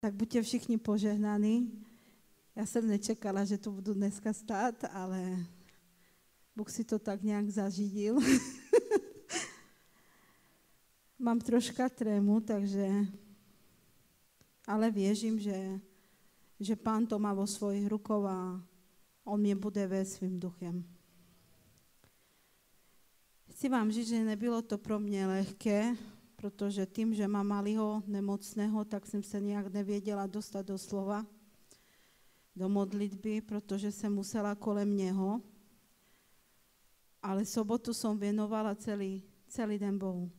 Tak buďte všichni požehnaní. Já jsem nečekala, že tu budu dneska stát, ale Bůh si to tak nějak zařídil. Mám troška trému, ale věřím, že Pán to má vo svojich rukou a on mě bude vést svým duchem. Chci vám říct, že nebylo to pro mě lehké, protože tím, že mám malého nemocného, tak jsem se nějak nevěděla dostat do slova, do modlitby, protože jsem musela kolem něho. Ale sobotu jsem věnovala celý den Bohu.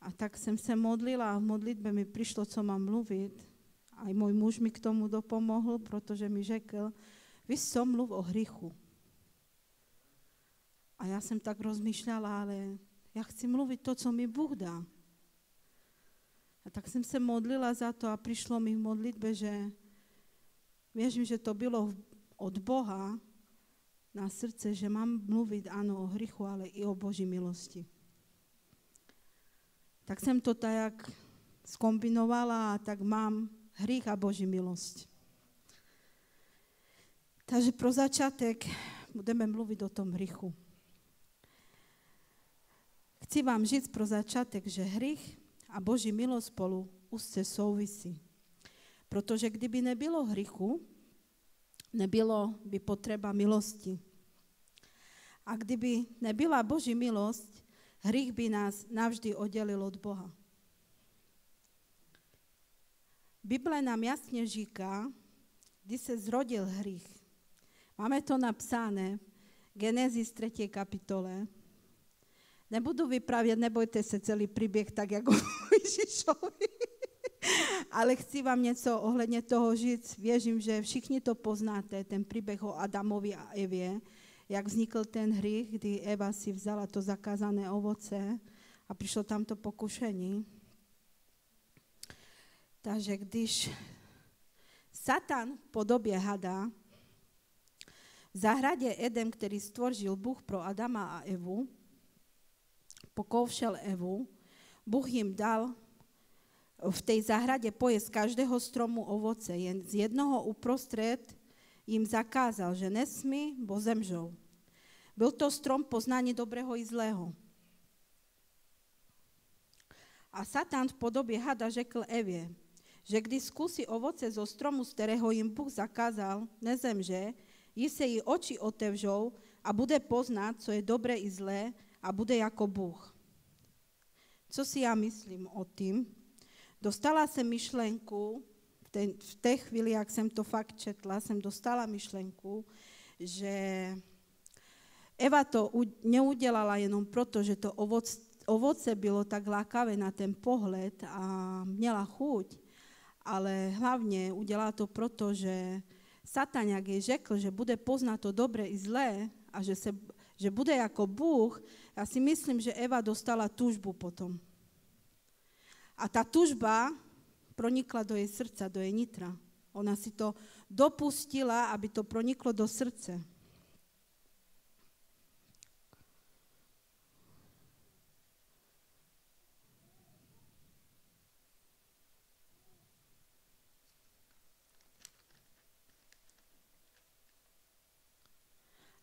A tak jsem se modlila a v modlitbě mi přišlo, co mám mluvit. A i můj muž mi k tomu dopomohl, protože mi řekl, mluv o hříchu. A já jsem tak rozmýšlela, ale já chci mluvit to, co mi Bůh dá. A tak jsem se modlila za to a přišlo mi v modlitbě, že věřím, že to bylo od Boha na srdce, že mám mluvit ano o hříchu, ale i o Boží milosti. Tak jsem to tak zkombinovala a tak mám hřích a Boží milost. Takže pro začátek budeme mluvit o tom hříchu. Chci vám říct pro začátek, že hřích a Boží milost spolu úzce souvisí. Protože kdyby nebylo hříchu, nebylo by potřeba milosti. A kdyby nebyla Boží milost, hřích by nás navždy oddělil od Boha. Bible nám jasně říká, kdy se zrodil hřích. Máme to napsané v Genesis 3. kapitole. Nebudu vyprávět, nebojte se celý příběh tak, jako Ježíšovi. Ale chci vám něco ohledně toho říct. Věřím, že všichni to poznáte, ten příběh o Adamovi a Evě, jak vznikl ten hřích, kdy Eva si vzala to zakázané ovoce a přišlo tam to pokušení. Takže když Satan v podobě hada v zahradě Eden, který stvořil Bůh pro Adama a Evu, pokoušel Evu, Bůh jim dal v té zahradě pojet z každého stromu ovoce, jen z jednoho uprostřed jim zakázal, že nesmí, bo zemřou. Byl to strom poznání dobrého i zlého. A Satan v podobě hada řekl Evě, že když zkusí ovoce zo stromu, z kterého jim Bůh zakázal, nezemře, jí se jí oči otevřou a bude poznat, co je dobré i zlé, a bude jako Bůh. Co si já myslím o tím? Dostala jsem myšlenku, v té chvíli, jak jsem to fakt četla, jsem dostala myšlenku, že Eva to neudělala jenom proto, že to ovoce bylo tak lákavé na ten pohled a měla chuť, ale hlavně udělala to proto, že Satan, jak jej řekl, že bude poznat to dobré i zlé a že bude jako Bůh, já si myslím, že Eva dostala tužbu potom. A ta tužba pronikla do jej srdca, do jej nitra. Ona si to dopustila, aby to proniklo do srdce.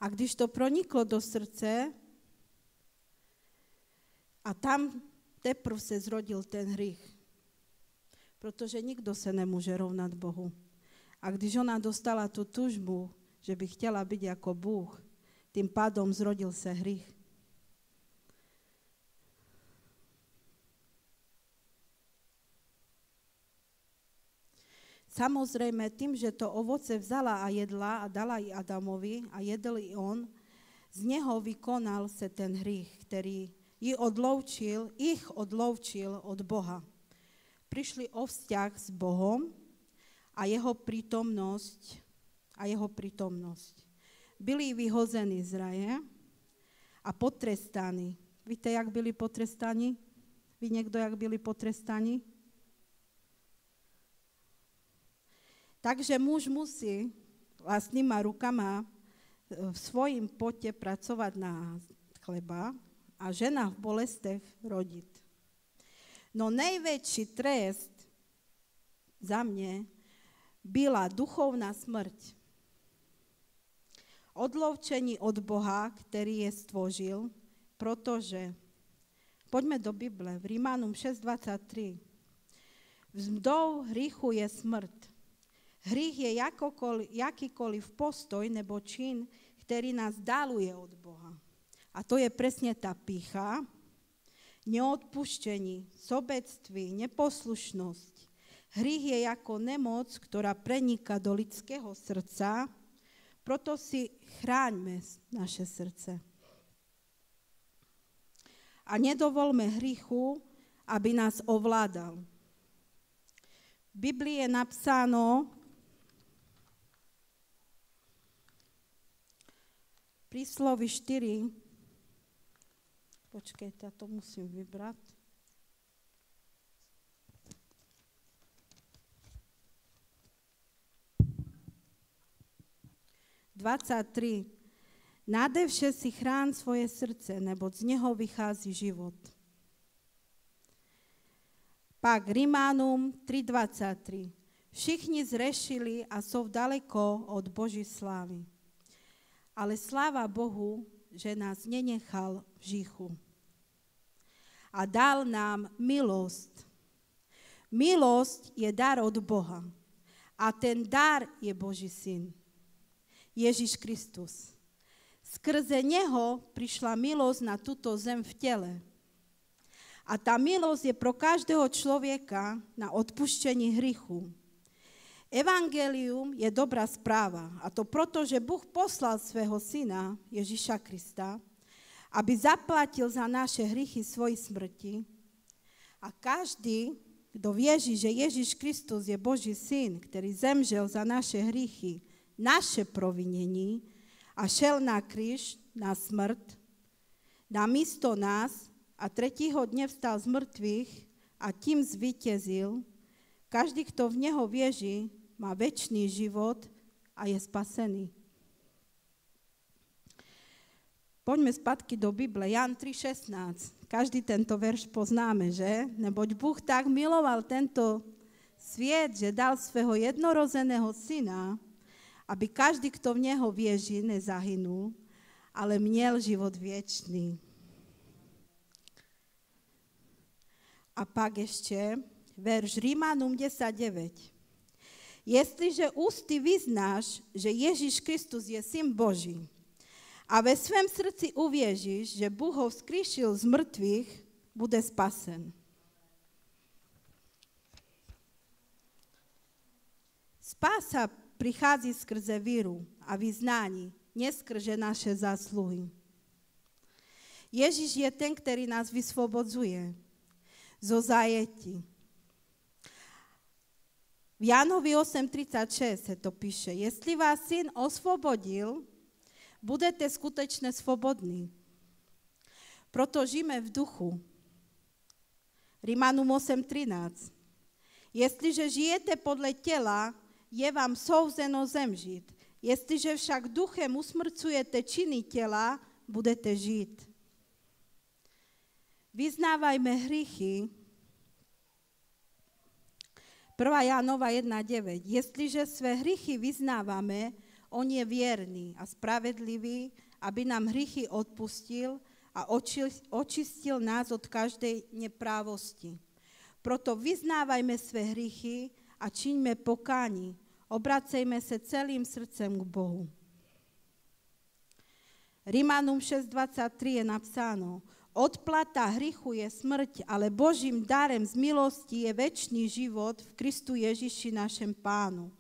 A když to proniklo do srdce, a tam teprve se zrodil ten hřích. Protože nikdo se nemůže rovnat Bohu. A když ona dostala tu tužbu, že by chtěla být jako Bůh, tím pádem zrodil se hřích. Samozřejmě tím, že to ovoce vzala a jedla a dala i Adamovi a jedl i on, z něho vykonal se ten hřích, který jich odloučil od Boha. Přišli o vzťah s Bohem a jeho prítomnosť. Byli vyhozeni z raje a potrestaní. Víte, jak byli potrestaní? Ví někdo, jak byli potrestaní? Takže muž musí vlastnýma rukama v svojím potě pracovat na chleba a žena v bolestech rodit. No nejväčší trest za mne byla duchovná smrť. Odloučení od Boha, který je stvořil, protože, poďme do Bible, v Rímanom 6.23, mzdou hříchu je smrt. Hřích je jakýkoliv postoj nebo čin, který nás dáluje od Boha. A to je presne tá pýcha, neodpuštení, sobectví, neposlušnosť. Hřích je ako nemoc, ktorá preniká do lidského srdca, proto si chráňme naše srdce. A nedovolme hříchu, aby nás ovládal. V Biblii je napsáno, Prísloví 4, počkejte, ja to musím vybrať. Nádevše si chrán svoje srdce, neboť z neho vychází život. Pak Rímanom 3.23. Všichni zrešili a sú daleko od Boží slávy. Ale sláva Bohu, že nás nenechal v hříchu. A dal nám milosť. Milosť je dar od Boha. A ten dar je Boží syn. Ježiš Kristus. Skrze neho prišla milosť na túto zem v tele. A tá milosť je pro každého človeka na odpuštení hříchu. Evangelium je dobrá správa, a to proto, že Boh poslal svého syna, Ježiša Krista, aby zaplatil za naše hříchy svojej smrti. A každý, kto vieří, že Ježiš Kristus je Boží syn, ktorý zemřel za naše hříchy, naše provinení a šel na kríž, na smrt, namiesto nás a tretího dne vstal z mŕtvych a tím zvíťazil, každý, kto v neho vieří, má večný život a je spasený. Poďme spätky do Bible. Jan 3.16. Každý tento verš poznáme, že? Neboť Bůh tak miloval tento sviet, že dal svého jednorozeného syna, aby každý, kto v neho vieří, nezahynul, ale měl život viečný. A pak ešte verš Rímanom 10.9. Jestliže ústy vyznáš, že Ježíš Kristus je syn Boží a ve svém srdci uvěříš, že Bůh ho vzkříšil z mŕtvych, bude spasen. Spása prichází skrze víru a vyznání, neskrze naše zásluhy. Ježíš je ten, ktorý nás vysvobodzuje zo zajetí. V Jánovi 8.36 se to píše, jestli vás syn osvobodil, budete skutečne svobodní. Proto žijeme v duchu. Rímanom 8.13. Jestliže žijete podle těla, je vám souzeno zemřít. Jestliže však duchem usmrcujete činy těla, budete žít. Vyznávajme hříchy. 1. Jánova 1.9. Jestliže své hříchy vyznáváme, on je věrný a spravedlivý, aby nám hříchy odpustil a očistil nás od každej neprávosti. Proto vyznávajme své hříchy a čiňme pokání. Obracejme se celým srdcem k Bohu. Rímanom 6.23 je napsáno, odplata hříchu je smrť, ale Božím darem z milosti je večný život v Kristu Ježiši našem Pánu.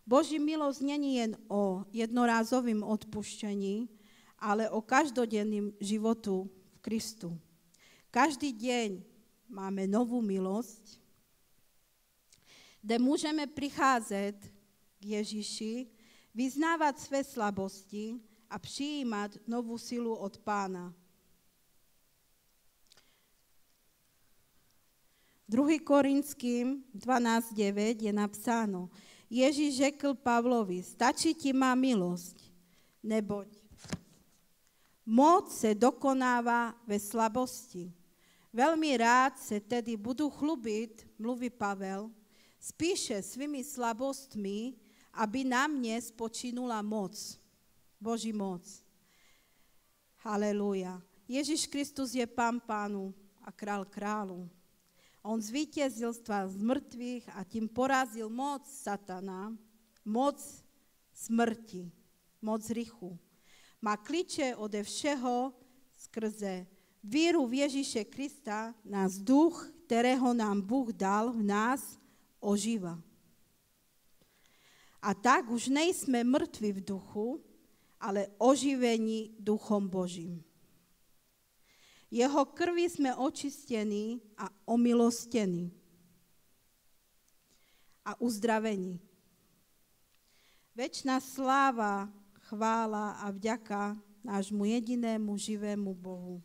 Boží milosť není jen o jednorázovým odpuštění, ale o každodenným životu v Kristu. Každý deň máme novú milosť, kde môžeme prichádzať k Ježiši, vyznávať své slabosti a přijímať novú silu od Pána. 2. Korinským 12.9 je napsáno, Ježíš řekl Pavlovi, stačí ti má milosť, neboť moc se dokonává ve slabosti. Veľmi rád se tedy budu chlubit, mluví Pavel, spíše svými slabostmi, aby na mne spočinula moc, Boží moc. Haleluja. Ježiš Kristus je Pán pánu a král kráľu. On zvíťazil z mŕtvych a tím porazil moc satana, moc smrti, moc hrichu. Má kliče ode všeho skrze víru v Ježíše Krista, nás duch, ktorého nám Bůh dal v nás, ožíva. A tak už nejsme mŕtvi v duchu, ale oživení duchom Božím. Jeho krví sme očistení a omilostení a uzdravení. Večná sláva, chvála a vďaka nášmu jedinému živému Bohu,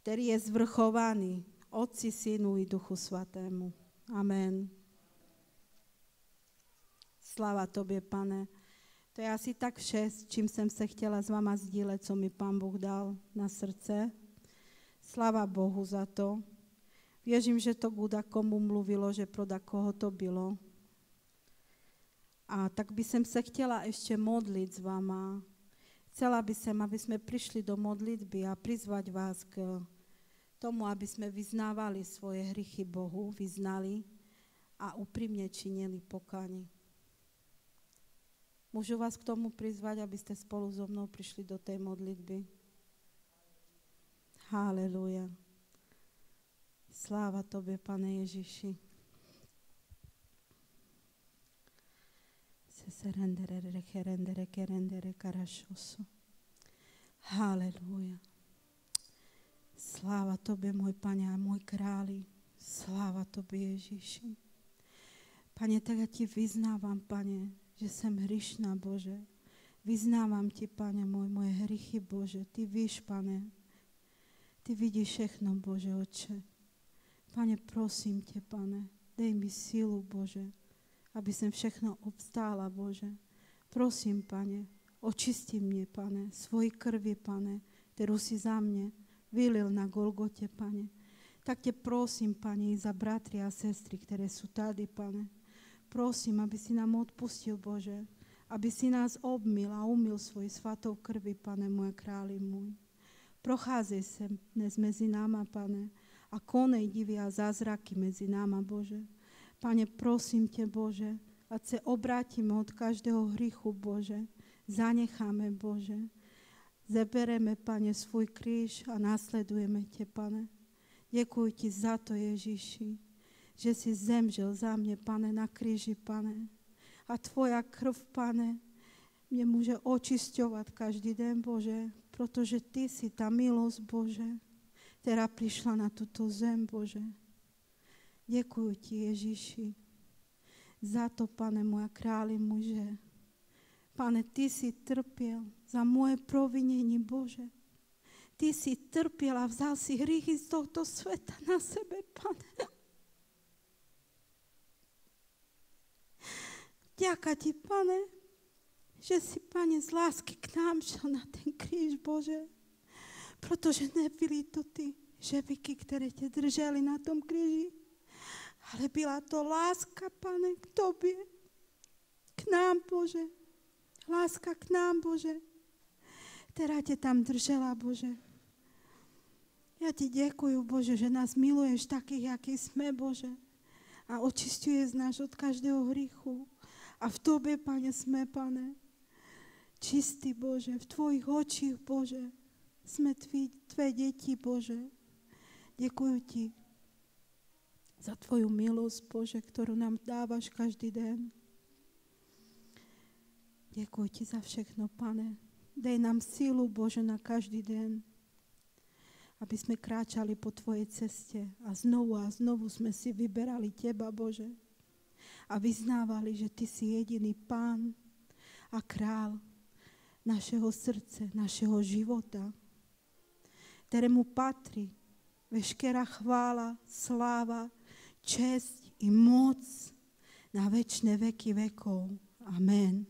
ktorý je zvrchovaný Otci, Synu i Duchu Svatému. Amen. Sláva Tobě, Pane. To je asi tak vše, s čím jsem se chtěla s váma sdílet, co mi Pán Bůh dal na srdce. Sláva Bohu za to. Věřím, že to Buda komu mluvilo, že pro koho to bylo. A tak by som se chtěla ještě modlit s váma. Chcela by som, aby sme prišli do modlitby a prizvať vás k tomu, aby sme vyznávali svoje hriechy Bohu, vyznali a úprimne činili pokánie. Môžu vás k tomu prizvať, aby ste spolu so mnou prišli do tej modlitby? Haleluja. Sláva Tobě, Pane Ježiši. Haleluja. Sláva Tobě, môj Pane a môj králi. Sláva Tobě, Ježiši. Pane, tak ja Ti vyznávam, Pane, že som hrišná, Bože. Vyznávam Ti, Pane môj, moje hriechy, Bože. Ty víš, Pane. Ty vidíš všechno, Bože, Otče. Pane, prosím Te, Pane, dej mi sílu, Bože, aby som všechno obstála, Bože. Prosím, Pane, očisti mne, Pane, svoji krvi, Pane, ktorú si za mne vylil na Golgote, Pane. Tak Te prosím, Pane, i za bratry a sestry, ktoré sú tady, Pane. Prosím, aby si nám odpustil, Bože, aby si nás obmil a umil svoj svatou krvi, Pane môj, králi môj. Procházej sa dnes mezi náma, Pane, a konej divy a zázraky mezi náma, Bože. Pane, prosím Te, Bože, ať sa obrátime od každého hrichu, Bože. Zanecháme, Bože. Zebereme, Pane, svoj kríž a následujeme Te, Pane. Ďakujem Ti za to, Ježiši, že si zemžel za mne, Pane, na kríži, Pane. A Tvoja krv, Pane, mne môže očisťovať každý deň, Bože, protože Ty si tá milosť, Bože, ktorá prišla na túto zem, Bože. Ďakujem Ti, Ježiši, za to, Pane môj, králi môj, že Pane, Ty si trpiel za moje provinenie, Bože. Ty si trpiel a vzal si hriechy z tohto sveta na sebe, Pane. Ďakujem Ti, Pane, že si, Pane, z lásky k nám šel na ten kríž, Bože. Protože nebyli to ty ževiky, ktoré Te držali na tom kríži, ale byla to láska, Pane, k Tobě, k nám, Bože. Láska k nám, Bože, ktorá Te tam držela, Bože. Ja Ti ďakujem, Bože, že nás miluješ takých, akí sme, Bože. A očisťuješ nás od každého hrichu. A v Tobě, Pane, sme, Pane, čistý, Bože, v Tvojich očích, Bože, sme Tvé deti, Bože. Ďakujem Ti za Tvoju milosť, Bože, ktorú nám dávaš každý deň. Ďakujem Ti za všechno, Pane. Dej nám sílu, Bože, na každý deň, aby sme kráčali po Tvojej ceste a znovu sme si vyberali Teba, Bože, a vyznávali, že Ty si jediný Pán a král našeho srdce, našeho života, ktorému patrí veškerá chvála, sláva, česť i moc na večné veky vekov. Amen.